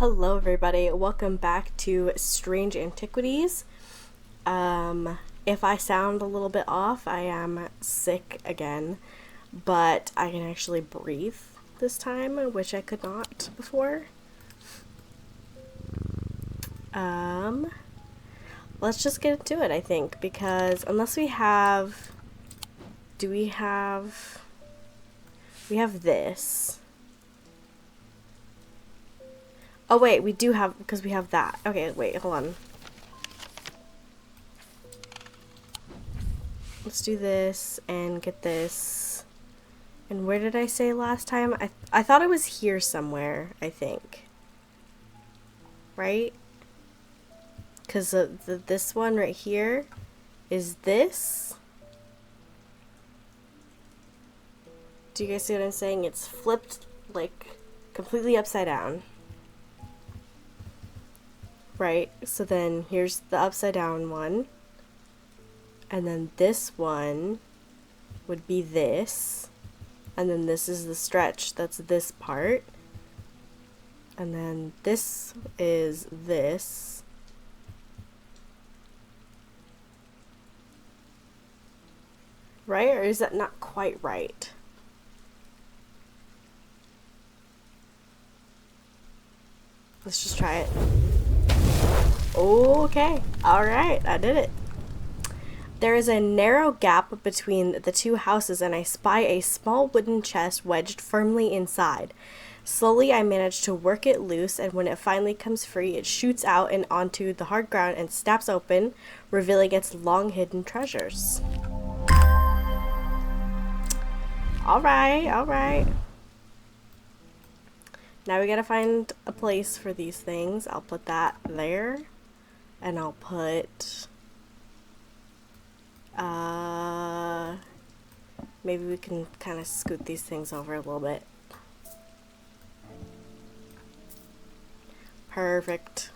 Hello everybody, welcome back to Strange Antiquities. If I sound a little bit off, I am sick again, but I can actually breathe this time, which I could not before. Let's just get into it, I think, because unless we have... we have this. Oh wait, we do have, because we have that. Okay, wait, hold on. Let's do this and get this. And where did I say last time? I thought it was here somewhere, I think. Right? Because this one right here is this. Do you guys see what I'm saying? It's flipped, like, completely upside down. Right? So then here's the upside down one. And then this one would be this. And then this is the stretch. That's this part. And then this is this. Right? Or is that not quite right? Let's just try it. Okay. Alright, I did it. There is a narrow gap between the two houses, and I spy a small wooden chest wedged firmly inside. Slowly, I manage to work it loose, and when it finally comes free, it shoots out and onto the hard ground and snaps open, revealing its long-hidden treasures. Alright, alright. Now we gotta find a place for these things. I'll put that there, and I'll put... maybe we can kind of scoot these things over a little bit. Perfect.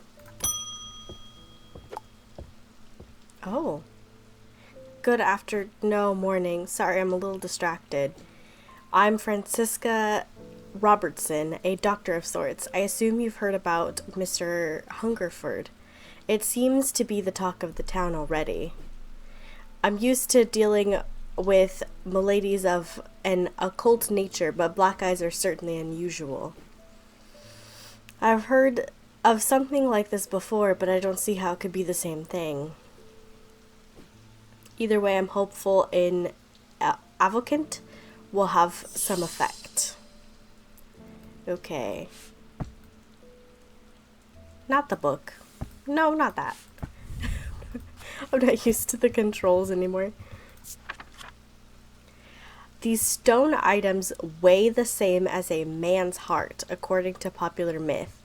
Oh. Good morning. Sorry, I'm a little distracted. I'm Francisca Robertson, a doctor of sorts. I assume you've heard about Mr. Hungerford. It seems to be the talk of the town already. I'm used to dealing with maladies of an occult nature, but black eyes are certainly unusual. I've heard of something like this before, but I don't see how it could be the same thing. Either way, I'm hopeful in Avocant will have some effect. Okay. Not the book. No, not that. I'm not used to the controls anymore. These stone items weigh the same as a man's heart, according to popular myth.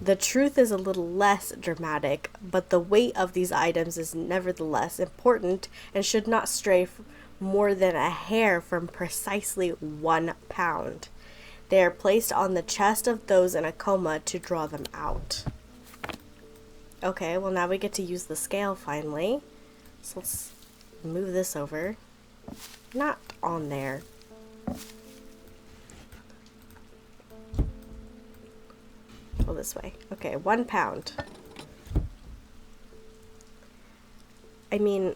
The truth is a little less dramatic, but the weight of these items is nevertheless important and should not stray more than a hair from precisely 1 pound. They are placed on the chest of those in a coma to draw them out. Okay, well now we get to use the scale finally. So let's move this over. Not on there. Go this way. Okay, 1 pound. I mean,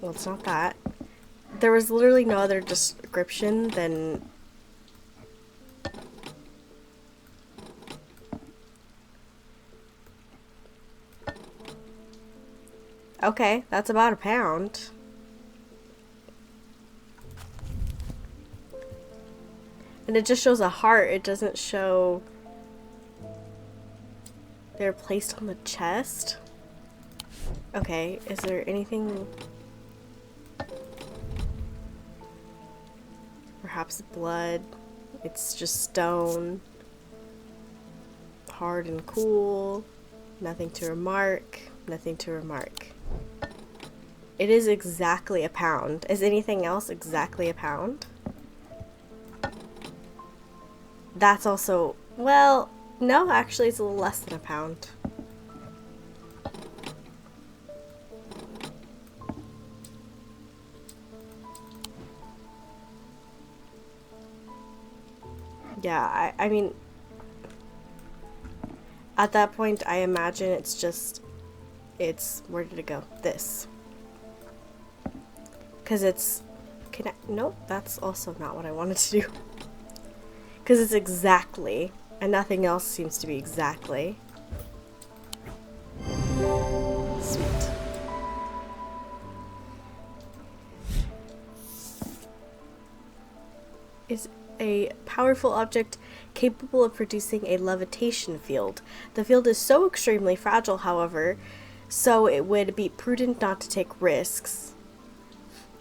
well, it's not that. There was literally no other description than... Okay, that's about a pound. And it just shows a heart. It doesn't show... They're placed on the chest? Okay, is there anything... Perhaps blood. It's just stone. Hard and cool. Nothing to remark. Nothing to remark. It is exactly a pound. Is anything else exactly a pound? That's also... Well, no, actually it's a little less than a pound. Yeah, I mean... At that point, I imagine it's just, where did it go? This. Because it's, nope, that's also not what I wanted to do. Because it's exactly, and nothing else seems to be exactly. Sweet. Is a powerful object capable of producing a levitation field. The field is so extremely fragile, however, so it would be prudent not to take risks.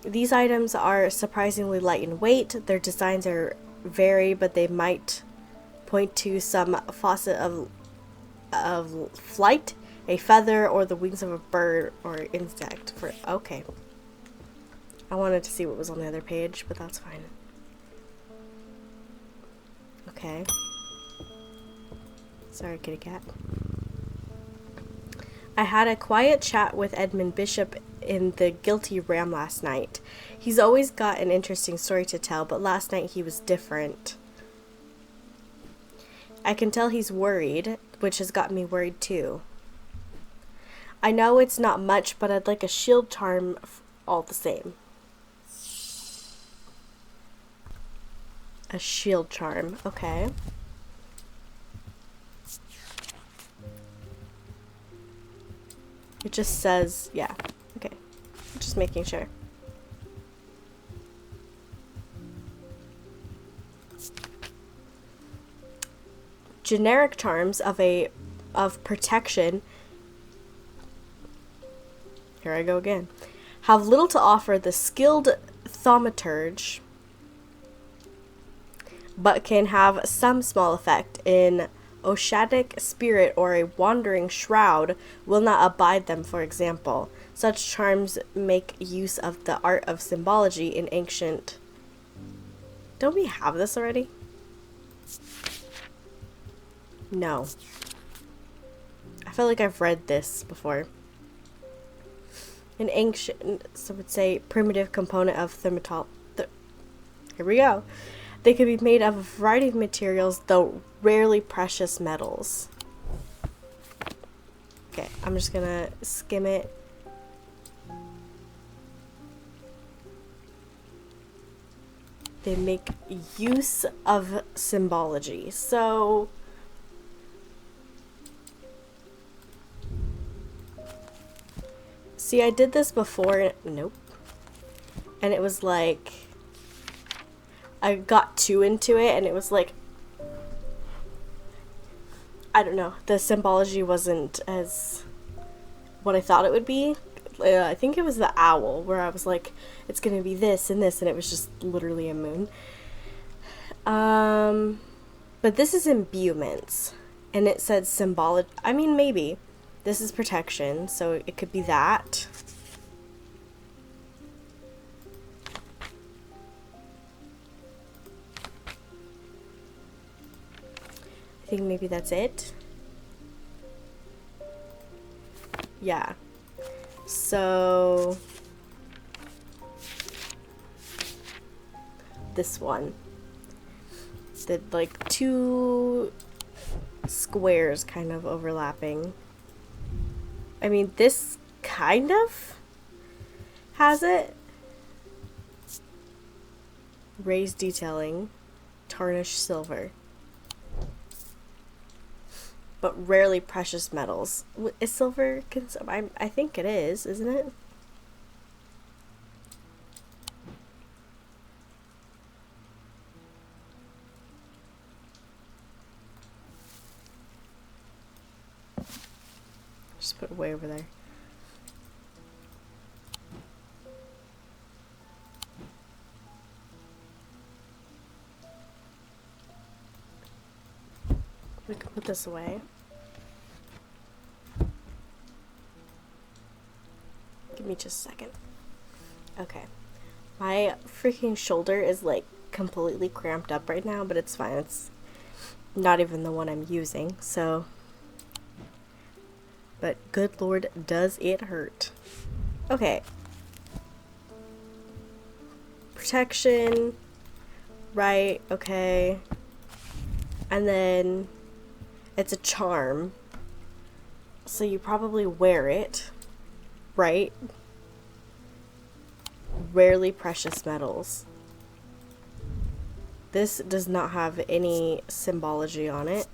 These items are surprisingly light in weight. Their designs are vary, but they might point to some facet of flight, a feather, or the wings of a bird or insect. Okay. I wanted to see what was on the other page, but that's fine. Okay. Sorry, kitty cat. I had a quiet chat with Edmund Bishop in the Guilty Ram last night. He's always got an interesting story to tell, but last night he was different. I can tell he's worried, which has got me worried too. I know it's not much, but I'd like a shield charm all the same. A shield charm, okay. It just says, yeah, okay. Just making sure. Generic charms of protection, here I go again, have little to offer the skilled thaumaturge, but can have some small effect. In Oshadic spirit or a wandering shroud will not abide them, for example. Such charms make use of the art of symbology in ancient... Don't we have this already? No. I feel like I've read this before. An ancient, so would say, primitive component of here we go. They can be made of a variety of materials, though rarely precious metals. Okay, I'm just gonna skim it. They make use of symbology. So... See, I did this before. Nope. And it was like... I got too into it, and it was like... I don't know. The symbology wasn't as... what I thought it would be. I think it was the owl, where I was like, it's gonna be this and this, and it was just literally a moon. But this is imbuements, and it said symbology. I mean, maybe. This is protection, so it could be that. I think maybe that's it. Yeah. So this one, the like two squares kind of overlapping. I mean, this kind of has it. Raised detailing, tarnished silver, but rarely precious metals. Is silver? I think it is, isn't it? Just put it way over there. We can put this away. Give me just a second. Okay. My freaking shoulder is like completely cramped up right now, but it's fine. It's not even the one I'm using, so. But good lord, does it hurt. Okay. Protection. Right, okay. And then it's a charm. So you probably wear it, right? Rarely precious metals. This does not have any symbology on it.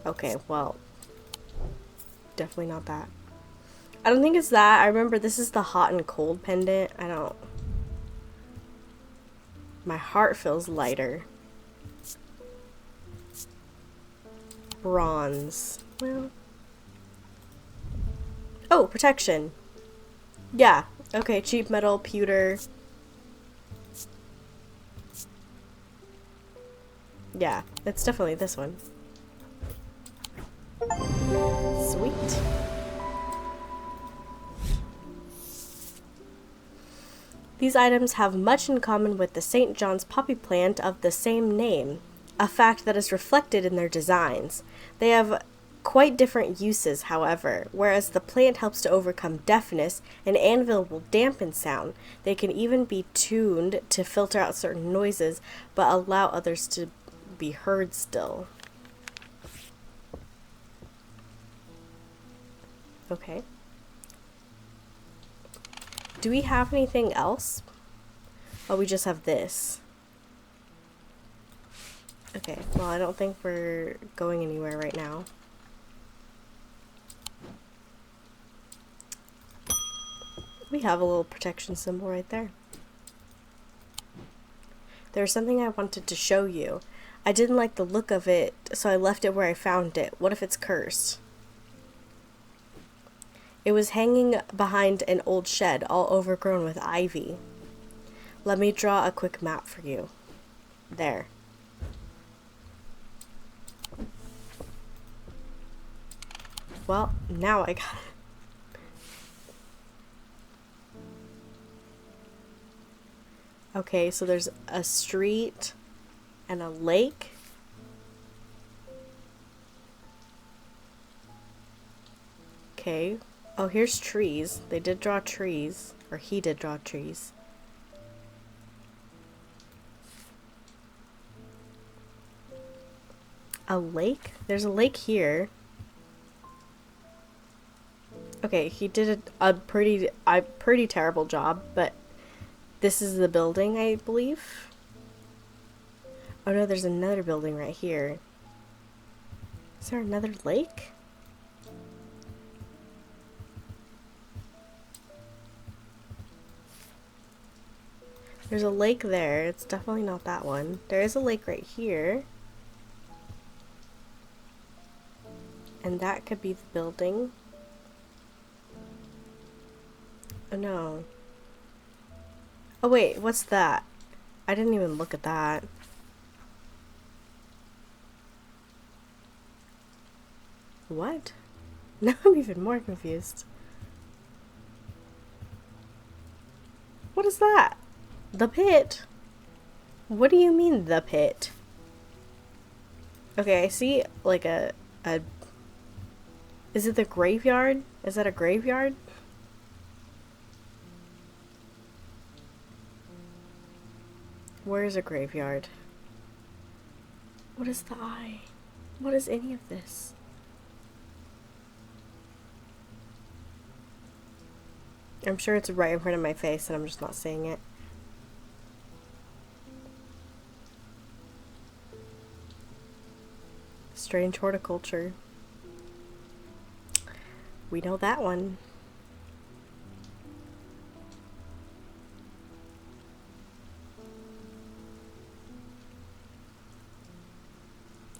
Okay, well, definitely not that. I don't think it's that. I remember this is the hot and cold pendant. I don't... My heart feels lighter. Bronze. Well... Oh, protection. Yeah. Okay, cheap metal, pewter. Yeah, it's definitely this one. Sweet. These items have much in common with the St. John's poppy plant of the same name, a fact that is reflected in their designs. They have quite different uses, however. Whereas the plant helps to overcome deafness, an anvil will dampen sound. They can even be tuned to filter out certain noises, but allow others to be heard still. Okay. Do we have anything else? Oh, we just have this. Okay, well, I don't think we're going anywhere right now. We have a little protection symbol right there. There's something I wanted to show you. I didn't like the look of it, so I left it where I found it. What if it's cursed? It was hanging behind an old shed, all overgrown with ivy. Let me draw a quick map for you. There. Well, now I got it. Okay, so there's a street and a lake. Okay. Oh, here's trees. They did draw trees. Or he did draw trees. A lake? There's a lake here. Okay, he did a pretty terrible job, but this is the building, I believe. Oh no, there's another building right here. Is there another lake? There's a lake there. It's definitely not that one. There is a lake right here. And that could be the building. Oh no. Oh wait, what's that? I didn't even look at that. What? Now I'm even more confused. What is that? The pit? What do you mean, the pit? Okay, I see like a... Is it the graveyard? Is that a graveyard? Where is a graveyard? What is the eye? What is any of this? I'm sure it's right in front of my face and I'm just not seeing it. Strange horticulture. We know that one.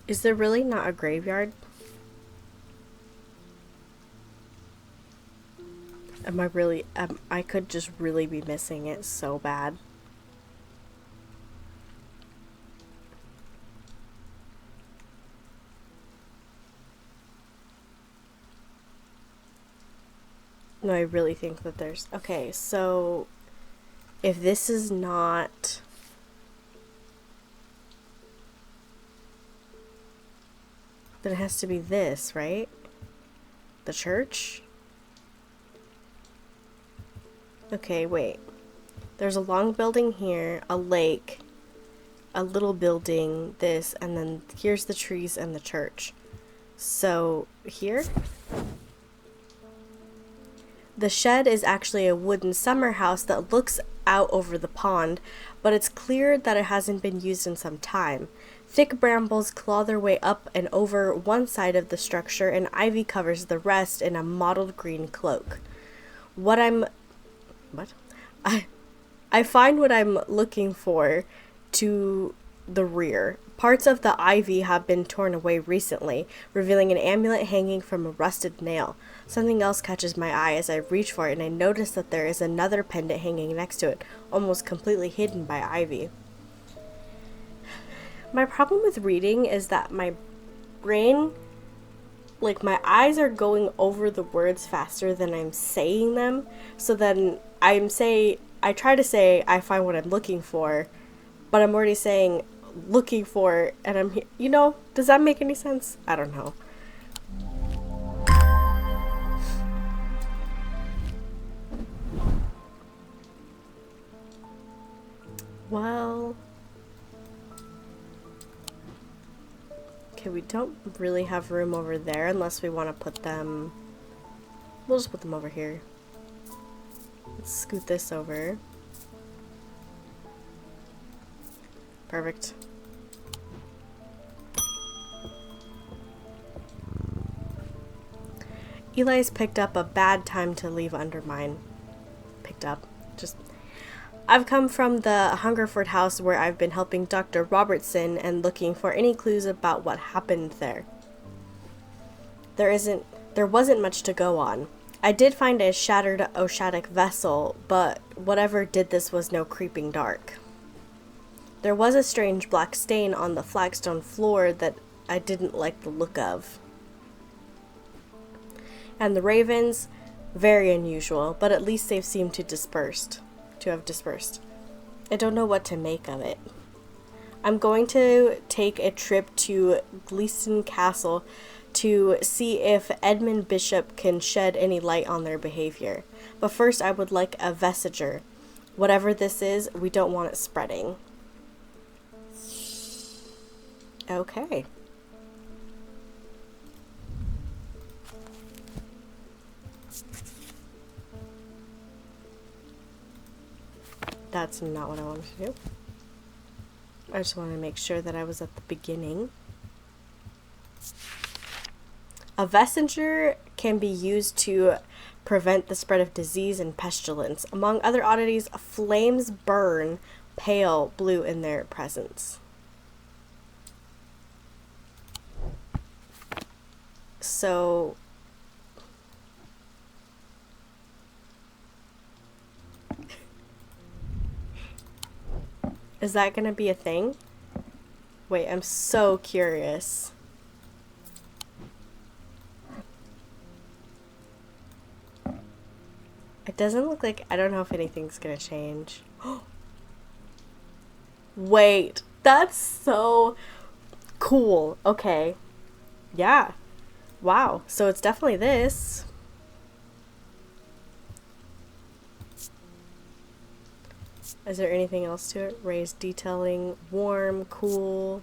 Is there really not a graveyard? Am I really... I could just really be missing it so bad. No, I really think that there's... Okay, so... If this is not... Then it has to be this, right? The church? Okay, wait. There's a long building here, a lake, a little building, this, and then here's the trees and the church. So, here? The shed is actually a wooden summer house that looks out over the pond, but it's clear that it hasn't been used in some time. Thick brambles claw their way up and over one side of the structure, and ivy covers the rest in a mottled green cloak. What? I find what I'm looking for to the rear. Parts of the ivy have been torn away recently, revealing an amulet hanging from a rusted nail. Something else catches my eye as I reach for it, and I notice that there is another pendant hanging next to it, almost completely hidden by ivy. My problem with reading is that my brain, like my eyes are going over the words faster than I'm saying them, so then I try to say I find what I'm looking for, but I'm already saying looking for, and I'm, does that make any sense? I don't know. Well, okay, we don't really have room over there unless we want to put them, we'll just put them over here. Let's scoot this over. Perfect. Eli's picked up a bad time to leave Undermine. I've come from the Hungerford house where I've been helping Dr. Robertson and looking for any clues about what happened there. There wasn't much to go on. I did find a shattered Oshadic vessel, but whatever did this was no creeping dark. There was a strange black stain on the flagstone floor that I didn't like the look of. And the ravens, very unusual, but at least they've seemed to have dispersed. I don't know what to make of it. I'm going to take a trip to Gleeson Castle to see if Edmund Bishop can shed any light on their behavior. But first I would like a vestiger. Whatever this is, we don't want it spreading. Okay. That's not what I wanted to do. I just wanted to make sure that I was at the beginning. A vestiger can be used to prevent the spread of disease and pestilence. Among other oddities, flames burn pale blue in their presence. So is that gonna be a thing? Wait, I'm so curious. It doesn't look like, I don't know if anything's gonna change. Wait, that's so cool. Okay. Yeah. Wow. So it's definitely this. Is there anything else to it? Raised detailing, warm, cool.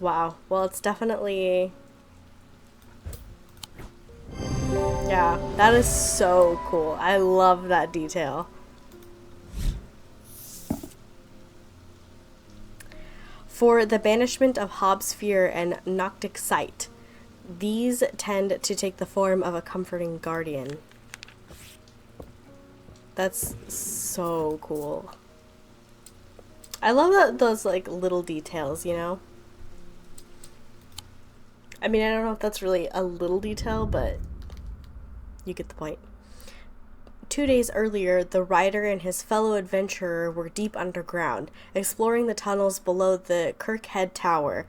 Wow. Well, it's definitely... Yeah, that is so cool. I love that detail. For the banishment of Hobbs' fear and Noctic sight, these tend to take the form of a comforting guardian. That's so cool. I love that, those like little details, you know? I mean, I don't know if that's really a little detail, but you get the point. 2 days earlier, the writer and his fellow adventurer were deep underground, exploring the tunnels below the Kirkhead Tower,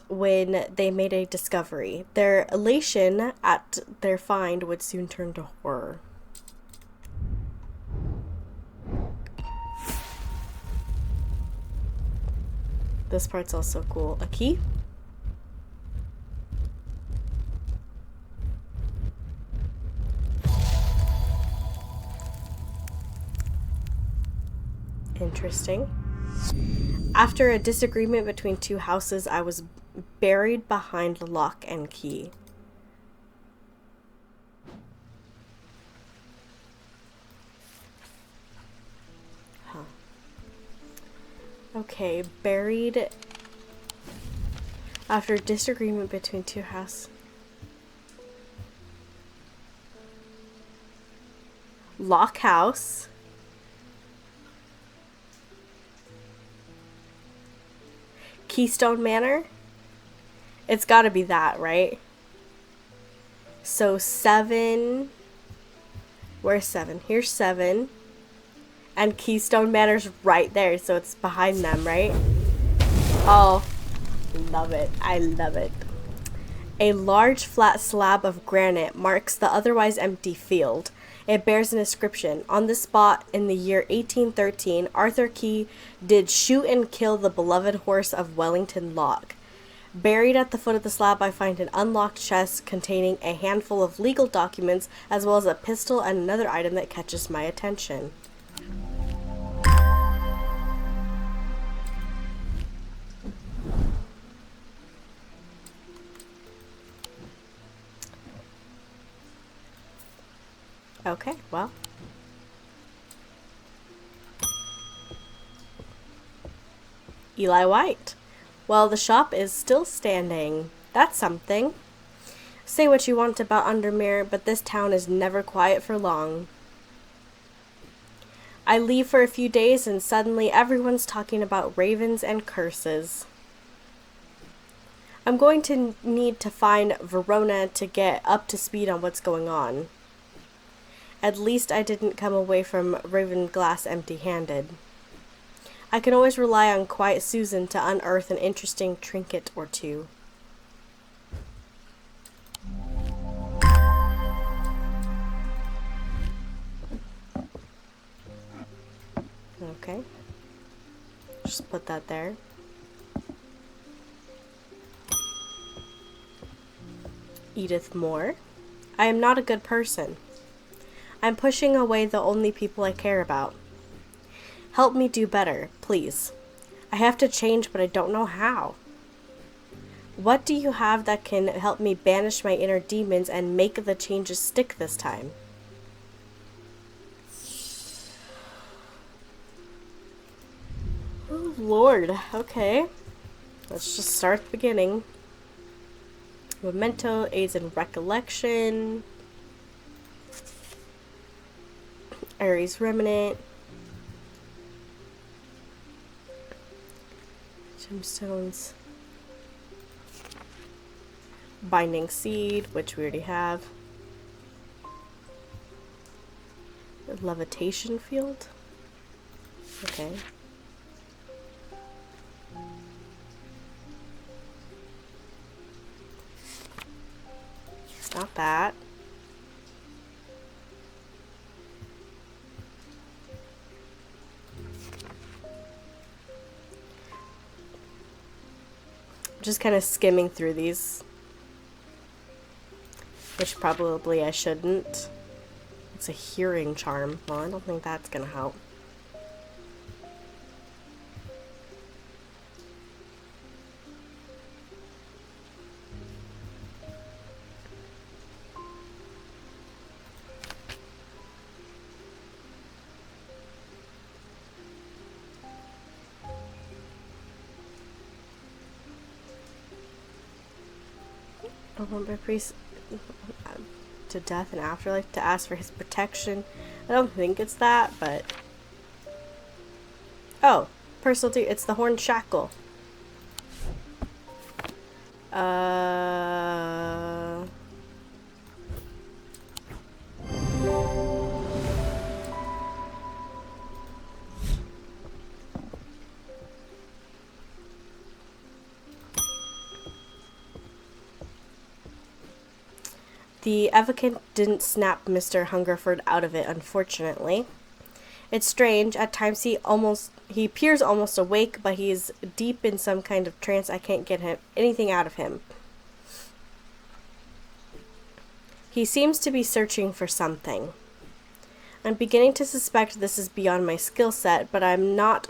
when they made a discovery. Their elation at their find would soon turn to horror. This part's also cool. A key? Interesting. After a disagreement between two houses, I was buried behind lock and key. Huh. Okay, buried after disagreement between two houses. Lock house. Keystone Manor. It's gotta be that, right? So 7. Where's 7? Here's 7. And Keystone Manor's right there, so it's behind them, right? Oh, love it. I love it. A large flat slab of granite marks the otherwise empty field. It bears an inscription. On this spot in the year 1813, Arthur Key did shoot and kill the beloved horse of Wellington Lock. Buried at the foot of the slab, I find an unlocked chest containing a handful of legal documents, as well as a pistol and another item that catches my attention. Okay, well. Eli White. Well, the shop is still standing. That's something. Say what you want about Undermere, but this town is never quiet for long. I leave for a few days and suddenly everyone's talking about ravens and curses. I'm going to need to find Verona to get up to speed on what's going on. At least I didn't come away from Ravenglass empty-handed. I can always rely on Quiet Susan to unearth an interesting trinket or two. Okay. Just put that there. Edith Moore. I am not a good person. I'm pushing away the only people I care about. Help me do better, please. I have to change, but I don't know how. What do you have that can help me banish my inner demons and make the changes stick this time? Oh, Lord. Okay. Let's just start at the beginning. Memento aids in recollection. Ares Remnant. Gemstones. Binding Seed, which we already have. Levitation Field. Okay. It's not that. Just kind of skimming through these, which probably I shouldn't. It's a hearing charm. Well, I don't think that's gonna help. I want my priest to death and afterlife to ask for his protection. I don't think it's that, but... Oh, personal duty. It's the Horned Shackle. The Evocant didn't snap Mr. Hungerford out of it, unfortunately. It's strange. At times he appears almost awake, but he's deep in some kind of trance. I can't get anything out of him. He seems to be searching for something. I'm beginning to suspect this is beyond my skill set, but I'm not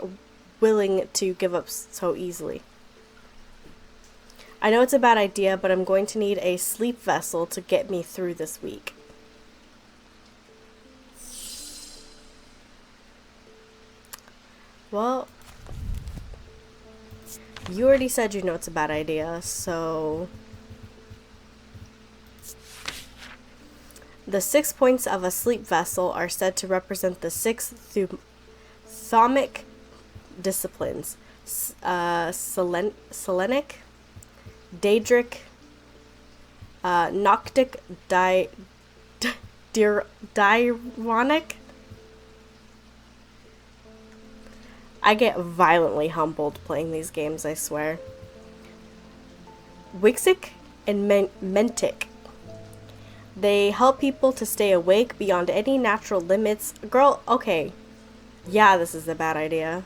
willing to give up so easily. I know it's a bad idea, but I'm going to need a sleep vessel to get me through this week. Well, you already said you know it's a bad idea, so... The 6 points of a sleep vessel are said to represent the 6 thermic disciplines. Selenic, Daedric, Noctic, Dironic. I get violently humbled playing these games, I swear. Wixic and Mentic. They help people to stay awake beyond any natural limits. Girl, okay. Yeah, this is a bad idea.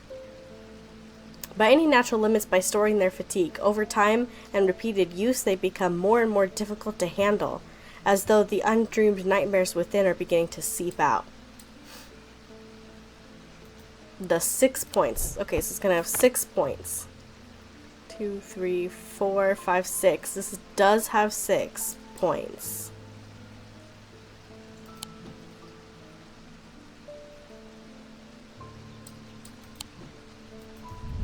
By any natural limits by storing their fatigue. Over time and repeated use, they become more and more difficult to handle, as though the undreamed nightmares within are beginning to seep out. The 6 points. Okay, so it's gonna have 6 points. 2, 3, 4, 5, 6. This does have 6 points.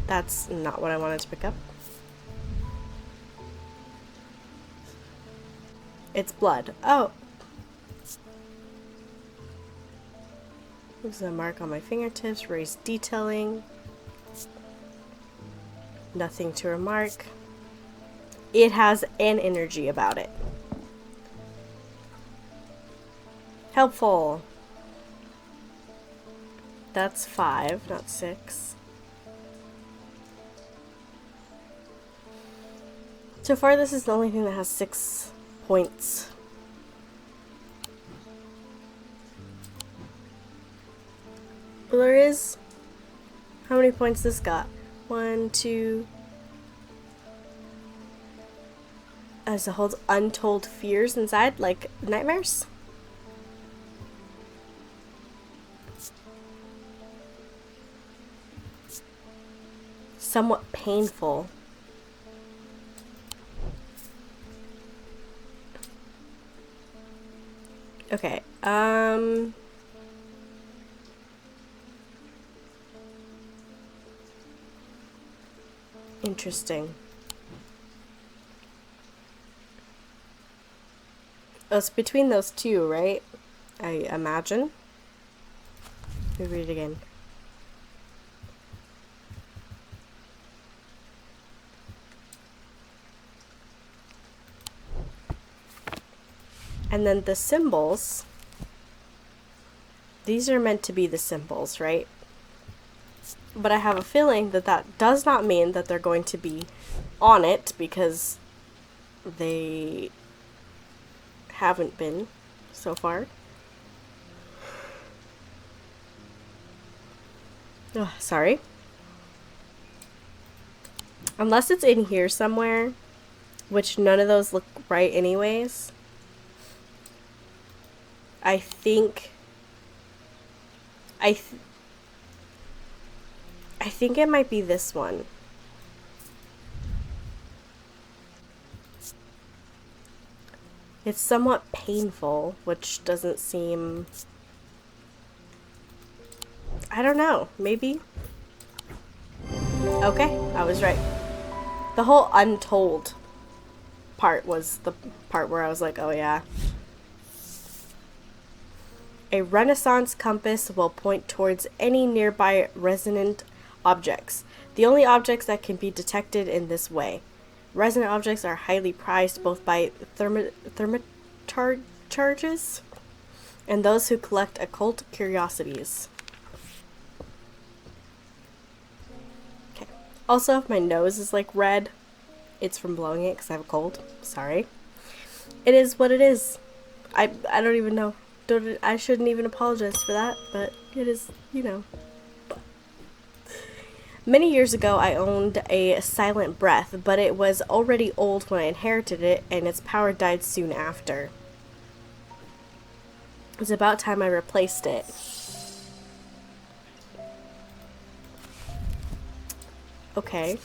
That's not what I wanted to pick up. It's blood. Oh. There's a mark on my fingertips. Raised detailing. Nothing to remark. It has an energy about it. Helpful. That's 5, not 6. So far, this is the only thing that has 6 points. Well, there is... How many points this got? 1, 2... As it holds untold fears inside, like nightmares? Somewhat painful. Okay, interesting. Oh, it's between those two, right? I imagine. Let me read it again. And then the symbols, these are meant to be the symbols, right? But I have a feeling that that does not mean that they're going to be on it, because they haven't been so far. Oh, sorry. Unless it's in here somewhere, which none of those look right anyways. I think it might be this one. It's somewhat painful, which doesn't seem... I don't know, maybe? Okay, I was right. The whole untold part was the part where I was like, oh yeah. A Renaissance compass will point towards any nearby resonant objects, the only objects that can be detected in this way. Resonant objects are highly prized both by thermocharges and those who collect occult curiosities. Okay. Also, if my nose is like red, it's from blowing it because I have a cold. Sorry. It is what it is. I don't even know. I shouldn't even apologize for that, but it is, you know. Many years ago, I owned a silent breath, but it was already old when I inherited it, and its power died soon after. It was about time I replaced it. Okay.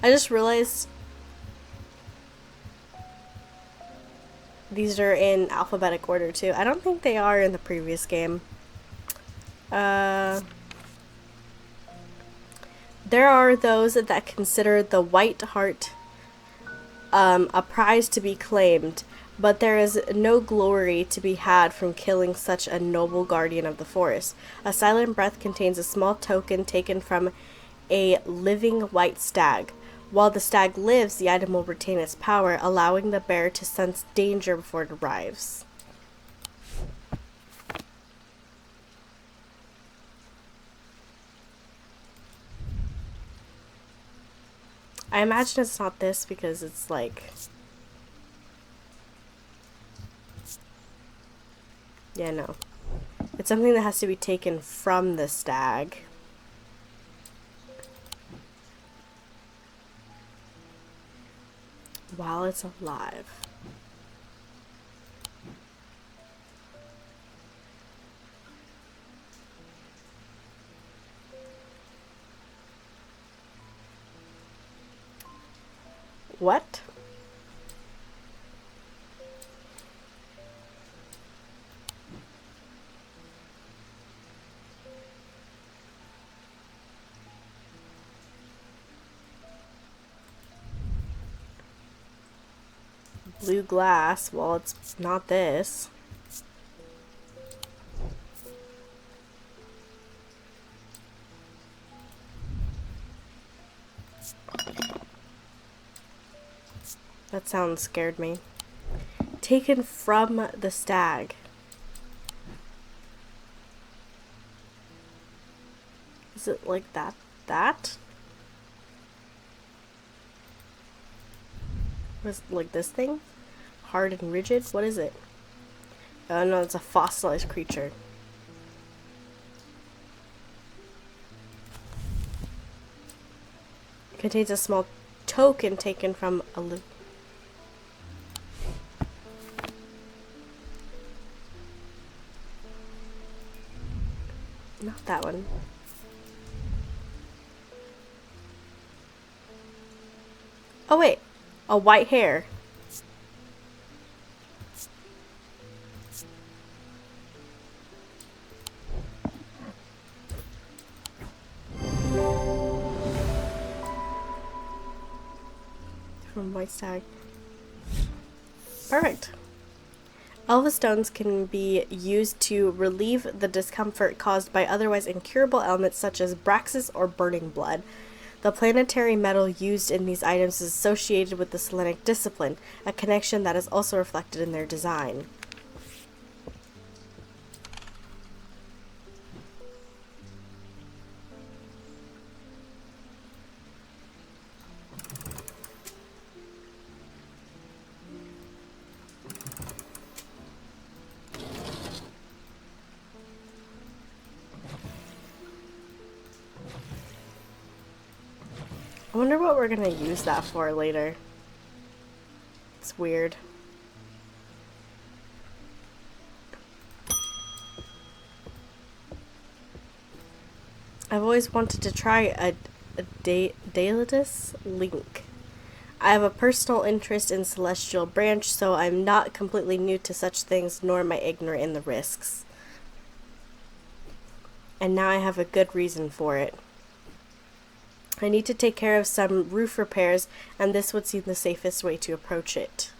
I just realized these are in alphabetic order too. I don't think they are in the previous game. There are those that consider the white heart a prize to be claimed, but there is no glory to be had from killing such a noble guardian of the forest. A silent breath contains a small token taken from a living white stag. While the stag lives, the item will retain its power, allowing the bear to sense danger before it arrives. I imagine it's not this because it's like... Yeah, no. It's something that has to be taken from the stag. While it's alive. What? Blue glass. Well, it's not this. That sound scared me. Taken from the stag. Is it like that? That? Was it like this thing? Hard and rigid? What is it? Oh no, it's a fossilized creature. It contains a small token taken from a not that one. Oh wait, a white hair. From white stag. Perfect. Elva stones can be used to relieve the discomfort caused by otherwise incurable ailments such as Braxis or burning blood. The planetary metal used in these items is associated with the Selenic discipline, a connection that is also reflected in their design. I wonder what we're gonna use that for later. It's weird. I've always wanted to try a Daedalus link. I have a personal interest in Celestial Branch, so I'm not completely new to such things, nor am I ignorant in the risks. And now I have a good reason for it. I need to take care of some roof repairs, and this would seem the safest way to approach it.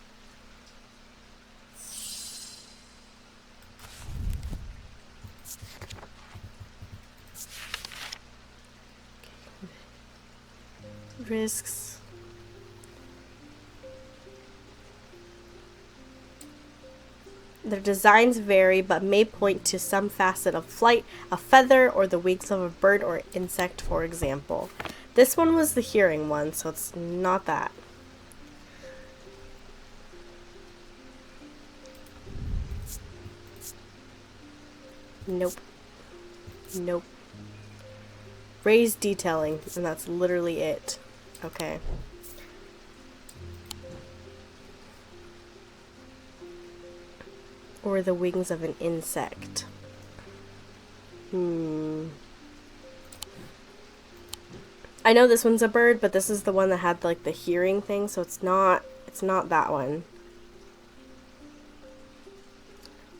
Risks. Their designs vary, but may point to some facet of flight, a feather, or the wings of a bird or insect, for example. This one was the hearing one, so it's not that. Nope. Nope. Raised detailing, and that's literally it. Okay. Or the wings of an insect. I know this one's a bird, but this is the one that had like the hearing thing, so it's not that one.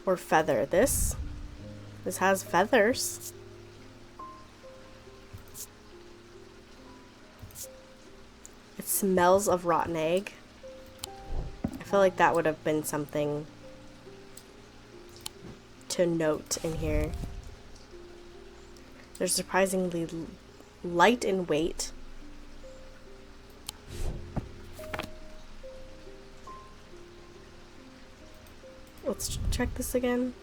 Or feather. This has feathers. It smells of rotten egg. I feel like that would have been something to note in here. They're surprisingly light in weight. Let's check this again.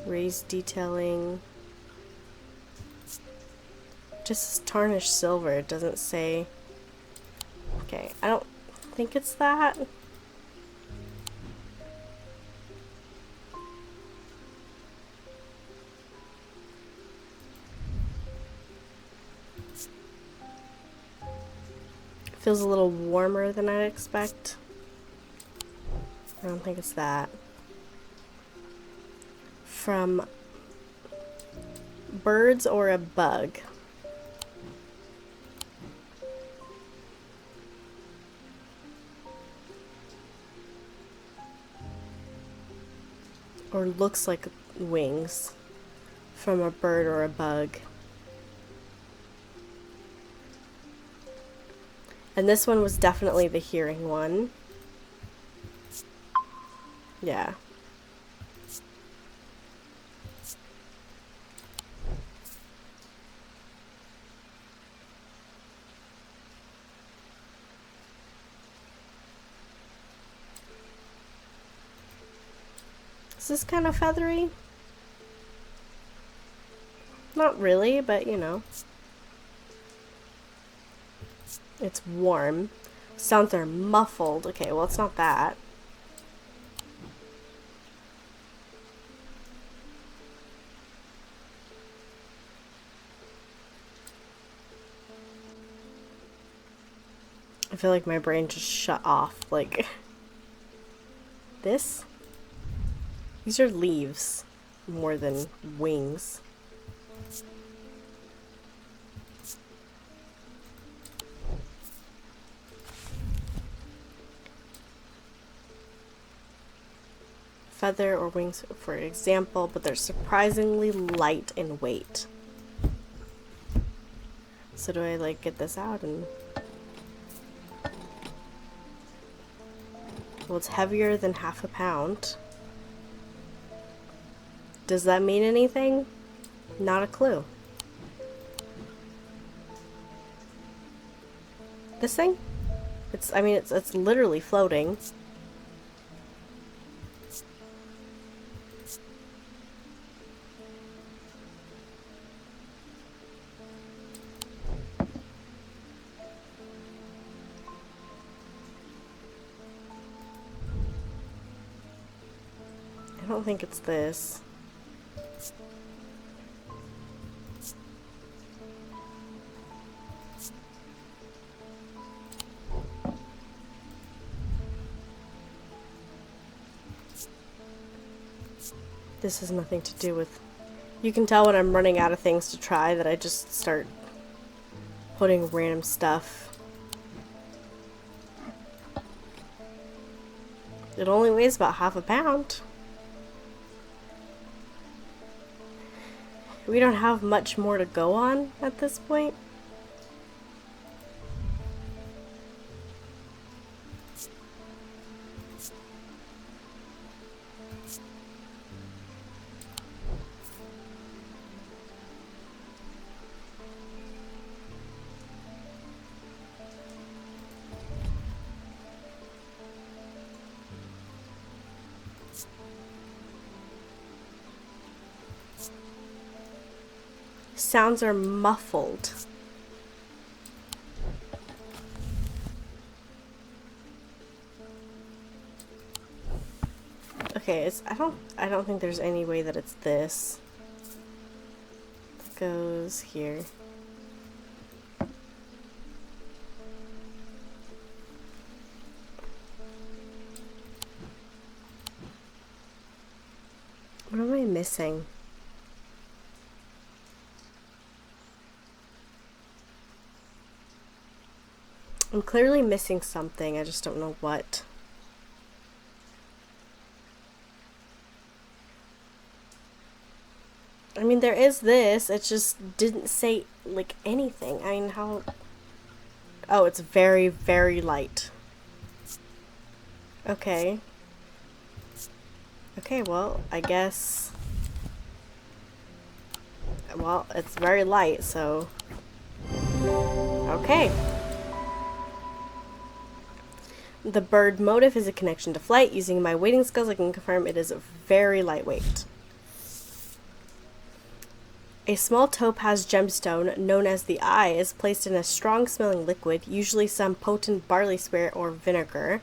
Raised detailing. Just tarnished silver. It doesn't say. Okay, I don't think it's that. Feels a little warmer than I'd expect. I don't think it's that. From birds or a bug. Or looks like wings from a bird or a bug. And this one was definitely the hearing one. Yeah. Is this kind of feathery? Not really, but you know. It's warm. Sounds are muffled. Okay, well, it's not that. I feel like my brain just shut off. Like, this? These are leaves more than wings. Feather or wings, for example, but they're surprisingly light in weight. So do I like get this out and... Well, it's heavier than half a pound. Does that mean anything? Not a clue. This thing? I mean, it's literally floating. I don't think it's this. This has nothing to do with... You can tell when I'm running out of things to try that I just start putting random stuff. It only weighs about half a pound. We don't have much more to go on at this point. Sounds are muffled. Okay, I don't think there's any way that it's this. It goes here. What am I missing? I'm clearly missing something. I just don't know what. I mean, there is this. It just didn't say, like, anything. I mean, how... Oh, it's very, very light. Okay. Okay, well, I guess... Well, it's very light, so... Okay. The bird motif is a connection to flight. Using my weighting skills, I can confirm it is very lightweight. A small topaz gemstone, known as the eye, is placed in a strong-smelling liquid, usually some potent barley spirit or vinegar.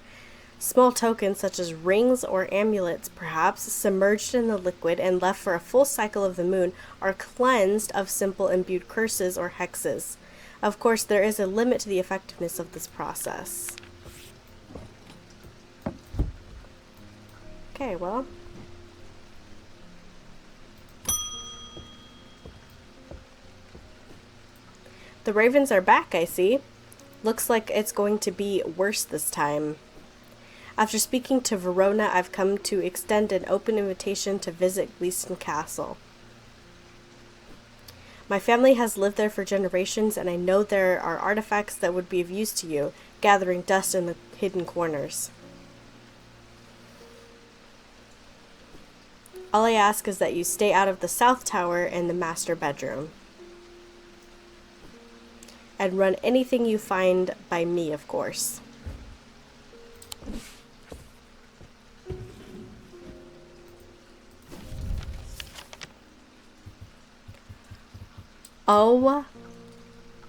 Small tokens, such as rings or amulets, perhaps, submerged in the liquid and left for a full cycle of the moon, are cleansed of simple imbued curses or hexes. Of course, there is a limit to the effectiveness of this process. Okay, well... The ravens are back, I see. Looks like it's going to be worse this time. After speaking to Verona, I've come to extend an open invitation to visit Gleeston Castle. My family has lived there for generations, and I know there are artifacts that would be of use to you, gathering dust in the hidden corners. All I ask is that you stay out of the South Tower and the master bedroom. And run anything you find by me, of course. Oh,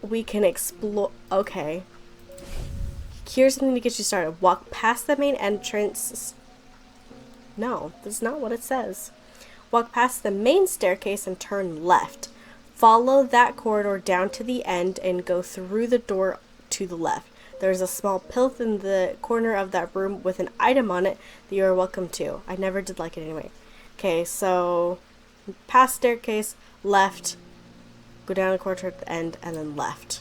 we can explore. Okay. Here's something to get you started. Walk past the main entrance. No, that's not what it says. Walk past the main staircase and turn left. Follow that corridor down to the end and go through the door to the left. There's a small plinth in the corner of that room with an item on it that you are welcome to. I never did like it anyway. Okay, so past staircase, left, go down the corridor at the end, and then left.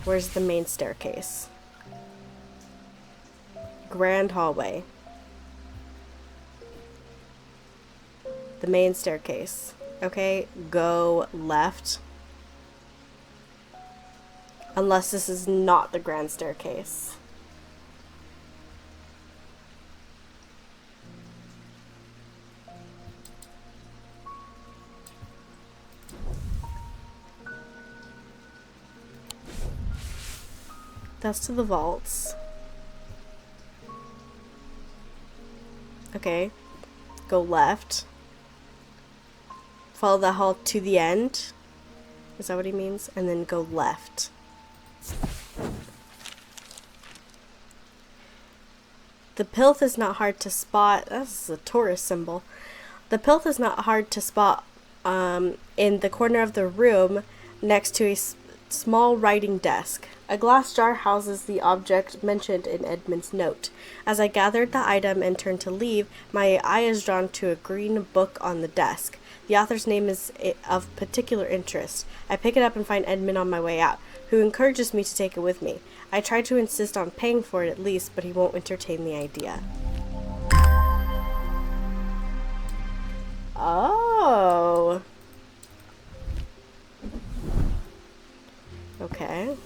Where's the main staircase? Grand hallway. The main staircase. Okay, go left. Unless this is not the grand staircase. That's to the vaults. Okay, go left. Follow the hall to the end. Is that what he means? And then go left. The plinth is not hard to spot. This is a tourist symbol. The plinth is not hard to spot in the corner of the room next to a small writing desk. A glass jar houses the object mentioned in Edmund's note. As I gathered the item and turned to leave, my eye is drawn to a green book on the desk. The author's name is of particular interest. I pick it up and find Edmund on my way out, who encourages me to take it with me. I try to insist on paying for it at least, but he won't entertain the idea. Oh. Okay.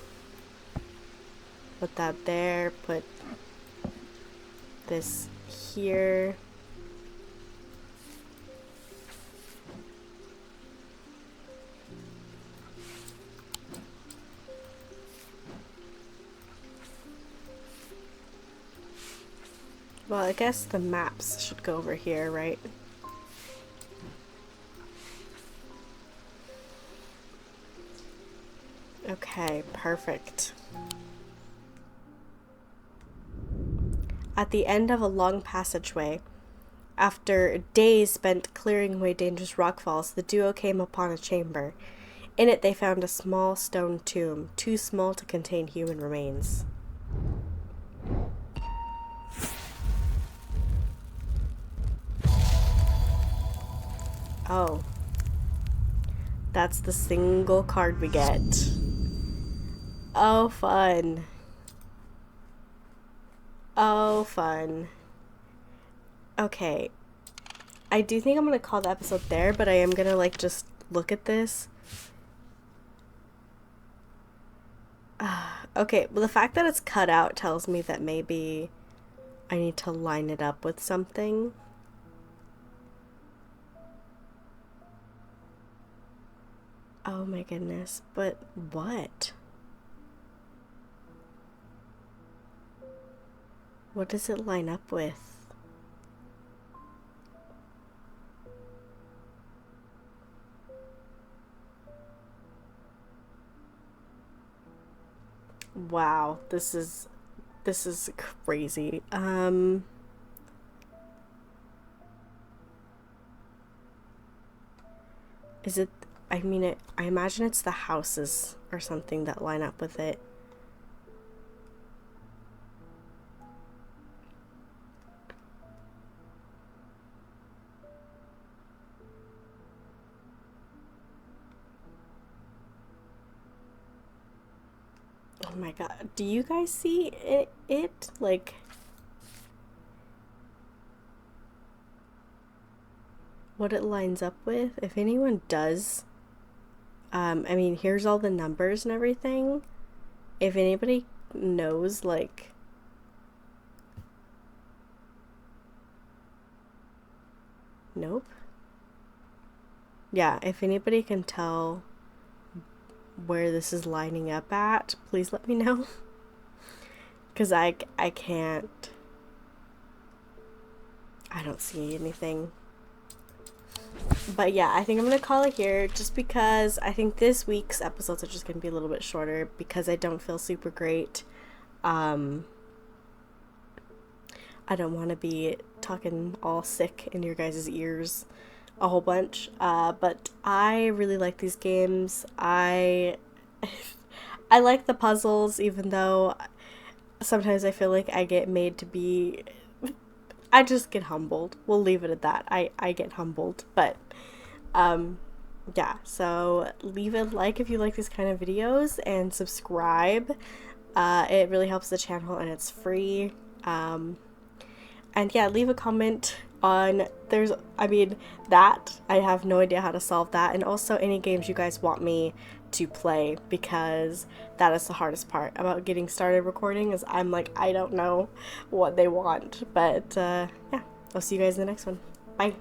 Put that there, put this here. Well, I guess the maps should go over here, right? Okay, perfect. At the end of a long passageway, after days spent clearing away dangerous rockfalls, the duo came upon a chamber. In it they found a small stone tomb, too small to contain human remains. Oh. That's the single card we get. Oh, fun. Oh, fun. Okay. I do think I'm gonna call the episode there, but I am gonna, like, just look at this. Okay, well, the fact that it's cut out tells me that maybe I need to line it up with something. Oh my goodness, but what? What does it line up with? Wow, this is crazy. Is it, I mean, I imagine it's the houses or something that line up with it. Oh my god, do you guys see it? Like, what it lines up with? If anyone does, I mean, here's all the numbers and everything. If anybody knows, like, nope. Yeah, if anybody can tell where this is lining up at, please let me know. Because I can't. I don't see anything. But yeah, I think I'm going to call it here just because I think this week's episodes are just going to be a little bit shorter because I don't feel super great. I don't want to be talking all sick in your guys' ears a whole bunch. But I really like these games. I like the puzzles, even though sometimes I feel like I get made to be. I just get humbled. We'll leave it at that. I get humbled. But yeah, so leave a like if you like these kind of videos and subscribe. It really helps the channel and it's free. And yeah, leave a comment on that I have no idea how to solve that, and also any games you guys want me to play, because that is the hardest part about getting started recording, is I'm like, I don't know what they want. But yeah, I'll see you guys in the next one. Bye.